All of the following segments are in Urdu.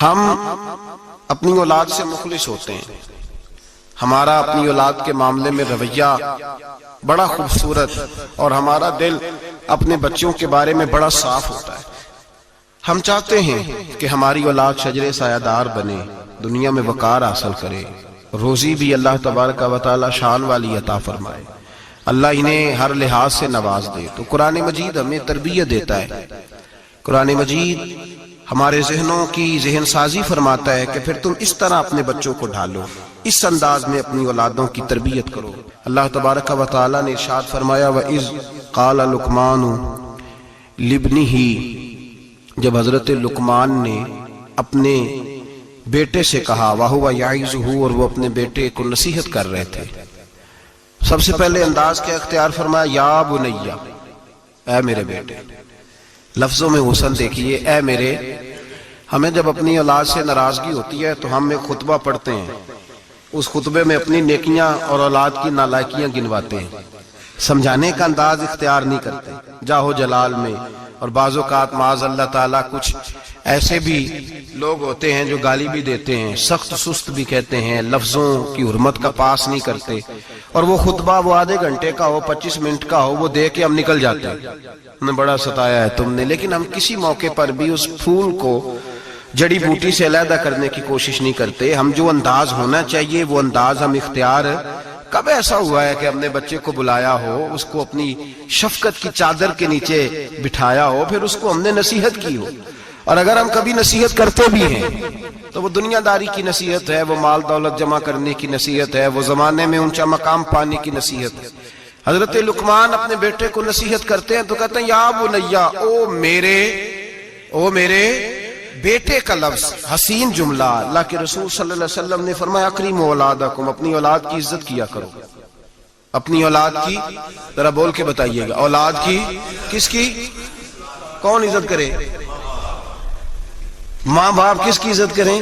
ہم اپنی اولاد سے مخلص ہوتے ہیں، ہمارا اپنی اولاد کے معاملے میں رویہ بڑا خوبصورت، اور ہمارا دل اپنے بچوں کے بارے میں بڑا صاف ہوتا ہے۔ ہم چاہتے ہیں کہ ہماری اولاد شجر سایہ دار بنے، دنیا میں وقار حاصل کرے، روزی بھی اللہ تبارک و تعالی شان والی عطا فرمائے، اللہ انہیں ہر لحاظ سے نواز دے۔ تو قرآن مجید ہمیں تربیت دیتا ہے، قرآن مجید ہمارے ذہنوں کی ذہن سازی فرماتا ہے کہ پھر تم اس طرح اپنے بچوں کو ڈھالو، اس انداز میں اپنی اولادوں کی تربیت کرو۔ اللہ تبارک و تعالی نے ارشاد فرمایا وَإِذْ قَالَ لُقْمَانُ لِابْنِهِ، جب حضرت لقمان نے اپنے بیٹے سے کہا وَهُوَ يَعِظُهُ، اور وہ اپنے بیٹے کو نصیحت کر رہے تھے، سب سے پہلے انداز کیا اختیار فرمایا؟ یا بنیا، اے میرے بیٹے۔ لفظوں میں حسن دیکھیے، اے میرے۔ ہمیں جب اپنی اولاد سے ناراضگی ہوتی ہے تو ہم ایک خطبہ پڑھتے ہیں، اس خطبے میں اپنی نیکیاں اور اولاد کی نالائکیاں گنواتے ہیں، سمجھانے کا انداز اختیار نہیں کرتے جاہو جلال میں۔ اور بعض اوقات معاذ اللہ تعالیٰ کچھ ایسے بھی لوگ ہوتے ہیں جو گالی بھی دیتے ہیں، سخت سست بھی کہتے ہیں، لفظوں کی حرمت کا پاس نہیں کرتے، اور وہ خطبہ وہ آدھے گھنٹے کا ہو، 25 منٹ کا ہو، وہ دے کے ہم نکل جاتے ہیں، ہم نے بڑا ستایا ہے تم نے۔ لیکن ہم کسی موقع پر بھی اس پھول کو جڑی بوٹی سے علیحدہ کرنے کی کوشش نہیں کرتے۔ ہم جو انداز ہونا چاہیے وہ انداز ہم اختیار۔ کب ایسا ہوا ہے کہ ہم نے بچے کو بلایا ہو، اس کو اپنی شفقت کی چادر کے نیچے بٹھایا ہو، پھر اس کو ہم نے نصیحت کی ہو؟ اور اگر ہم کبھی نصیحت کرتے بھی ہیں تو وہ دنیا داری کی نصیحت ہے، وہ مال دولت جمع کرنے کی نصیحت ہے، وہ زمانے میں اونچا مقام پانے کی نصیحت ہے۔ حضرت لقمان اپنے بیٹے کو نصیحت کرتے ہیں تو کہتے ہیں یا بنیا، او میرے بیٹے کا لفظ حسین جملہ۔ اللہ کے رسول صلی اللہ علیہ وسلم نے فرمایا اکریموا اولادکم، اپنی اولاد کی عزت کیا کرو۔ اپنی اولاد کی، ذرا بول کے بتائیے گا، اولاد کی، کس کی؟ کون عزت کرے؟ ماں باپ کس کی عزت کریں؟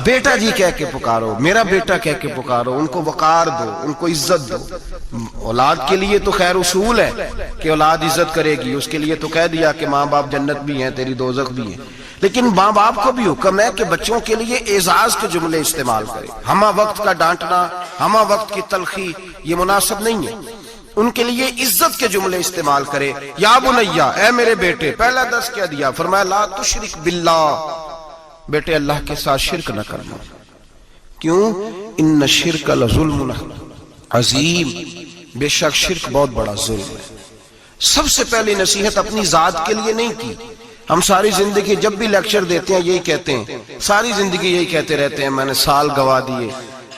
بیٹا جی کہہ کے پکارو، میرا بیٹا کہہ کے پکارو، ان کو وقار دو، ان کو عزت دو۔ اولاد کے لیے تو خیر اصول ہے کہ اولاد عزت کرے گی، اس کے لیے تو کہہ دیا کہ ماں باپ جنت بھی ہیں، تیری دوزخ بھی ہیں، لیکن ماں باپ کو بھی حکم ہے کہ بچوں کے لیے اعزاز کے جملے استعمال کرے۔ ہمہ وقت کا ڈانٹنا، ہمہ وقت کی تلخی یہ مناسب نہیں ہے، ان کے لیے عزت کے جملے استعمال کرے۔ یا بنیا، اے میرے بیٹے، پہلا درس کیا دیا؟ فرمایا لا تشرک باللہ، بیٹے اللہ کے ساتھ شرک نہ کرنا۔ کیوں؟ ان الشرک لظلم عظیم، بے شک شرک بہت بڑا ظلم ہے۔ سب سے پہلی نصیحت اپنی ذات کے لیے نہیں کی۔ ہم ساری زندگی جب بھی لیکچر دیتے ہیں یہی کہتے ہیں، ساری زندگی یہی کہتے رہتے ہیں، میں نے سال گوا دیے،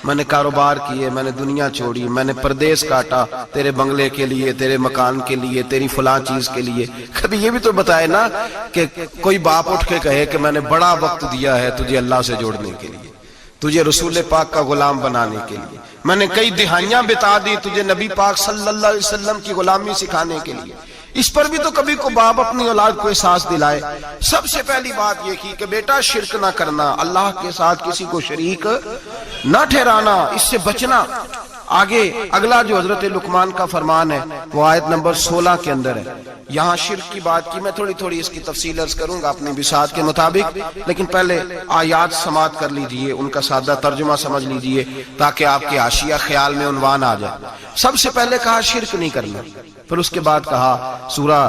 میں نے کاروبار کیے، میں نے دنیا چھوڑی، میں نے پردیس کاٹا تیرے بنگلے کے لیے، تیرے مکان کے لیے، تیری فلاں چیز کے لیے۔ کبھی یہ بھی تو بتائے نا کہ کوئی باپ اٹھ کے کہے کہ میں نے بڑا وقت دیا ہے تجھے اللہ سے جوڑنے کے لیے، تجھے رسول پاک کا غلام بنانے کے لیے، میں نے کئی دہائیاں بتا دی تجھے نبی پاک صلی اللہ علیہ وسلم کی غلامی سکھانے کے لیے۔ اس پر بھی تو کبھی کو باپ اپنی اولاد کو احساس دلائے۔ سب سے پہلی بات یہ کی کہ بیٹا شرک نہ کرنا، اللہ کے ساتھ کسی کو شریک نہ ٹھہرانا، اس سے بچنا۔ آگے اگلا جو حضرت لقمان کا فرمان ہے وہ آیت نمبر 16 کے اندر ہے۔ یہاں شرک کی بات کی، میں تھوڑی اس کی تفصیل عرض کروں گا اپنی بساط کے مطابق، لیکن پہلے آیات سماعت کر لیجئے، ان کا سادہ ترجمہ سمجھ لیجئے تاکہ آپ کے حاشیہ خیال میں عنوان آ جائے۔ سب سے پہلے کہا شرک نہیں کرنا، پھر اس کے بعد کہا سورہ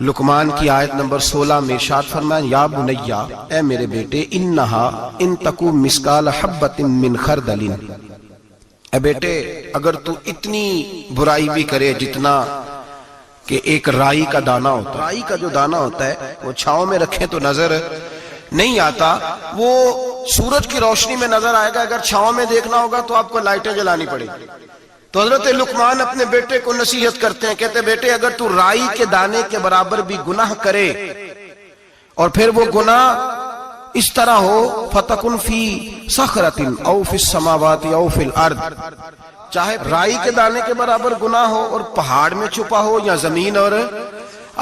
لقمان کی آیت نمبر 16 میں ارشاد فرمایا یا بنیا، اے میرے بیٹے، انہا ان تکو مثقال حبۃ من خردل، اے بیٹے اگر تو اتنی برائی بھی کرے جتنا کہ ایک رائی کا دانہ ہوتا ہے، رائی کا جو دانہ ہوتا ہے وہ چھاؤں میں رکھیں تو نظر نہیں آتا، وہ سورج کی روشنی میں نظر آئے گا، اگر چھاؤں میں دیکھنا ہوگا تو آپ کو لائٹیں جلانی پڑے گی۔ تو حضرت لقمان اپنے بیٹے کو نصیحت کرتے ہیں، کہتے ہیں بیٹے اگر تو رائی کے دانے کے برابر بھی گناہ کرے اور پھر وہ گناہ اس طرح ہو فَتَكُنْ فِي صَخْرَةٍ أَوْ فِي السَّمَاوَاتِ أَوْ فِي الْأَرْضِ، چاہے رائی کے دانے کے برابر گناہ ہو اور پہاڑ میں چھپا ہو یا زمین اور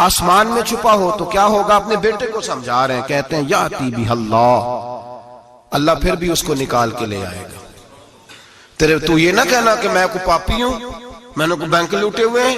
آسمان میں چھپا ہو تو کیا ہوگا؟ اپنے بیٹے کو سمجھا رہے ہیں، کہتے ہیں یاتی بِهَ اللَّهُ، اللہ پھر بھی اس کو نکال کے لے آئے گا۔ تو یہ نہ کہنا کہ میں کو پاپی ہوں، میں نے کو بینک لوٹے ہوئے ہیں،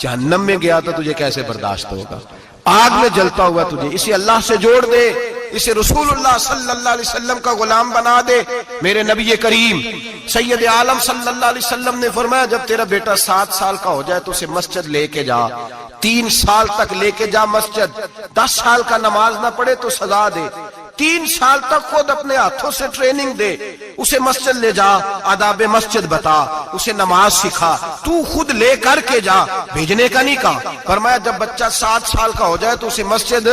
جہنم میں گیا تو تجھے کیسے برداشت ہوگا؟ آگ میں جلتا ہوا تجھے، اسے اللہ سے جوڑ دے، اسے رسول اللہ صلی اللہ علیہ وسلم کا غلام بنا دے۔ میرے نبی کریم سید عالم صلی اللہ علیہ وسلم نے فرمایا جب تیرا بیٹا 7 سال کا ہو جائے تو اسے مسجد لے کے جا، 3 سال تک لے کے جا مسجد، 10 سال کا نماز نہ پڑھے تو سزا دے، 3 سال تک خود اپنے ہاتھوں سے ٹریننگ دے، اسے مسجد لے جا، آداب مسجد بتا، اسے نماز سکھا، تو خود لے کر کے جا، بھیجنے کا نہیں کہا۔ فرمایا جب بچہ 7 سال کا ہو جائے تو اسے مسجد،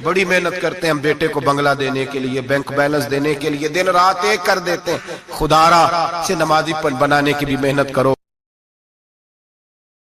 بڑی محنت کرتے ہیں ہم بیٹے کو بنگلہ دینے کے لیے، بینک بیلنس دینے کے لیے، دن رات ایک کر دیتے ہیں، خدا را اسے نمازی بنانے کی بھی محنت کرو۔